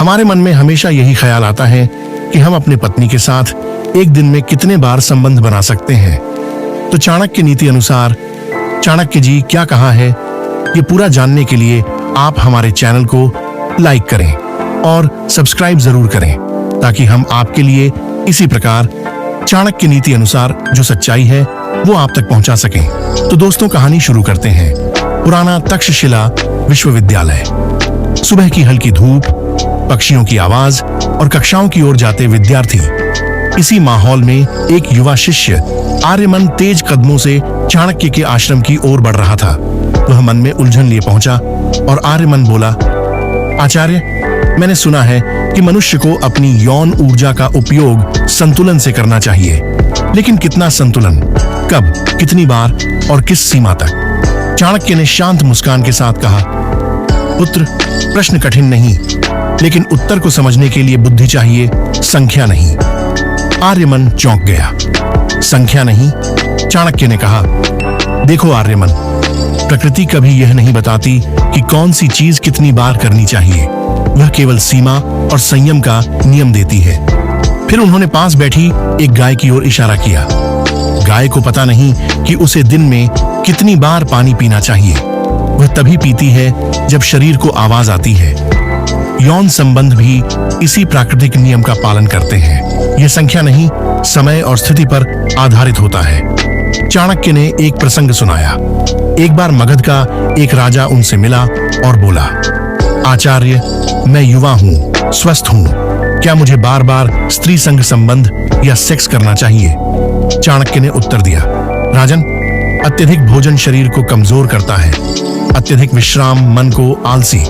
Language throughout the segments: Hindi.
हमारे मन में हमेशा यही ख्याल आता है कि हम अपने पत्नी के साथ एक दिन में कितने बार संबंध बना सकते हैं। तो चाणक्य नीति अनुसार चाणक्य जी क्या कहा है, ये पूरा जानने के लिए आप हमारे चैनल को लाइक करें और सब्सक्राइब जरूर करें, ताकि हम आपके लिए इसी प्रकार चाणक्य नीति अनुसार जो सच्चाई है वो आप तक पहुंचा सकें। तो दोस्तों, कहानी शुरू करते हैं। पुराना तक्षशिला विश्वविद्यालय। सुबह की हल्की धूप, पक्षियों की आवाज और कक्षाओं की ओर जाते विद्यार्थी। इसी माहौल में एक युवा शिष्य आर्यमन तेज कदमों से चाणक्य के आश्रम की ओर बढ़ रहा था। वह मन में उलझन लिए पहुंचा और आर्यमन बोला, आचार्य, मैंने सुना है कि मनुष्य को अपनी यौन ऊर्जा का उपयोग संतुलन से करना चाहिए, लेकिन कितना संतुलन, कब, कितनी बार और किस सीमा तक? चाणक्य ने शांत मुस्कान के साथ कहा, पुत्र, प्रश्न कठिन नहीं, लेकिन उत्तर को समझने के लिए बुद्धि चाहिए, संख्या नहीं। आर्यमन चौंक गया। संख्या नहीं? चाणक्य ने कहा, देखो आर्यमन, प्रकृति कभी यह नहीं बताती कि कौन सी चीज कितनी बार करनी चाहिए। वह केवल सीमा और संयम का नियम देती है। फिर उन्होंने पास बैठी एक गाय की ओर इशारा किया। गाय को पता नहीं कि उसे दिन में कितनी बार पानी पीना चाहिए। वह तभी पीती है जब शरीर को आवाज आती है। यौन संबंध भी इसी प्राकृतिक नियम का पालन करते हैं। यह संख्या नहीं, समय और स्थिति पर आधारित होता है। चाणक्य ने एक प्रसंग सुनाया। एक बार मगध का एक राजा उनसे मिला और बोला, आचार्य, मैं युवा हूँ, स्वस्थ हूँ, क्या मुझे बार बार स्त्री संग संबंध या सेक्स करना चाहिए? चाणक्य ने उत्तर दिया, राजन, अत्यधिक भोजन शरीर को कमजोर करता है, अत्यधिक विश्राम मन को आलसी,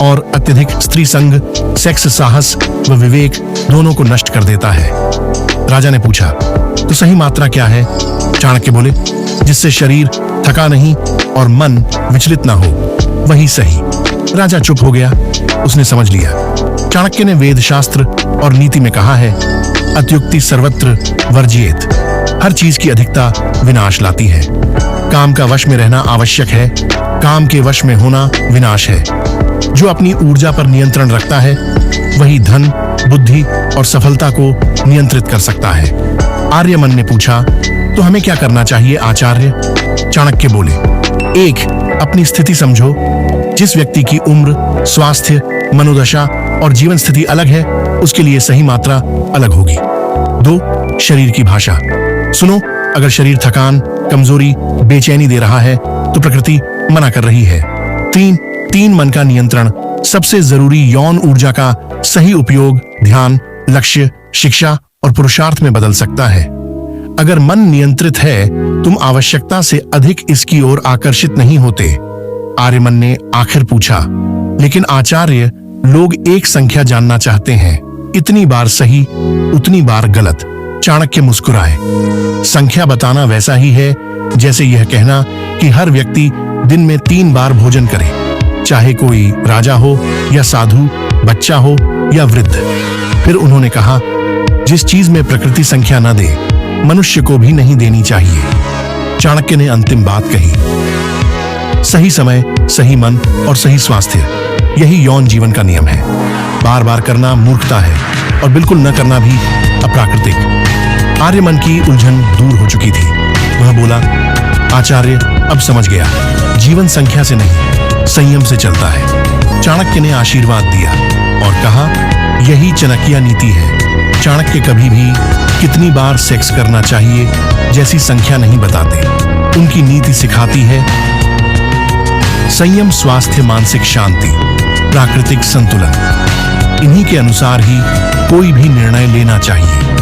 और अत्यधिक स्त्री संग सेक्स साहस व विवेक दोनों को नष्ट कर देता है। राजा ने पूछा, तो सही मात्रा क्या है? चाणक्य बोले, जिससे शरीर थका नहीं और मन विचलित ना हो, वही सही। राजा चुप हो गया। उसने समझ लिया। चाणक्य ने वेद शास्त्र और नीति में कहा है, अत्युक्ति सर्वत्र वर्जियेत। हर चीज की अधिकता विनाश लाती है। काम का वश में रहना आवश्यक है, काम के वश में होना विनाश है। जो अपनी ऊर्जा पर नियंत्रण रखता है वही धन, बुद्धि और सफलता को नियंत्रित कर सकता है। आर्यमन ने पूछा, तो हमें क्या करना चाहिए आचार्य? चाणक्य बोले, एक, अपनी स्थिति समझो। जिस व्यक्ति की उम्र, स्वास्थ्य, मनोदशा और जीवन स्थिति अलग है, उसके लिए सही मात्रा अलग होगी। दो, शरीर की भाषा। सुनो, अगर शरीर थकान, कमजोरी, बेचैनी दे रहा है तो प्रकृति मना कर रही है। तीन, मन का नियंत्रण। सबसे जरूरी यौन ऊर्जा का सही उपयोग ध्यान, लक्ष्य, शिक्षा और पुरुषार्थ में बदल सकता है। अगर मन नियंत्रित है, तुम आवश्यकता से अधिक इसकी ओर आकर्षित नहीं होते। आर्यमन ने आखिर पूछा, लेकिन आचार्य, लोग एक संख्या जानना चाहते हैं, इतनी बार सही, उतनी बार गलत। चाणक्य मुस्कुराए। संख्या बताना वैसा ही है जैसे यह कहना कि हर व्यक्ति दिन में 3 बार भोजन करे, चाहे कोई राजा हो या साधु, बच्चा हो या वृद्ध। फिर उन्होंने कहा, जिस चीज में प्रकृति संख्या न दे, मनुष्य को भी नहीं देनी चाहिए। चाणक्य ने अंतिम बात कही, सही समय, सही मन और सही स्वास्थ्य, यही यौन जीवन का नियम है। बार बार करना मूर्खता है और बिल्कुल न करना भी अप्राकृतिक। आर्यमन की उलझन दूर हो चुकी थी। वह बोला, आचार्य, अब समझ गया, जीवन संख्या से नहीं, संयम से चलता है। चाणक्य ने आशीर्वाद दिया और कहा, यही चाणक्य नीति है। चाणक्य कभी भी कितनी बार सेक्स करना चाहिए जैसी संख्या नहीं बताते। उनकी नीति सिखाती है संयम, स्वास्थ्य, मानसिक शांति, प्राकृतिक संतुलन। इन्हीं के अनुसार ही कोई भी निर्णय लेना चाहिए।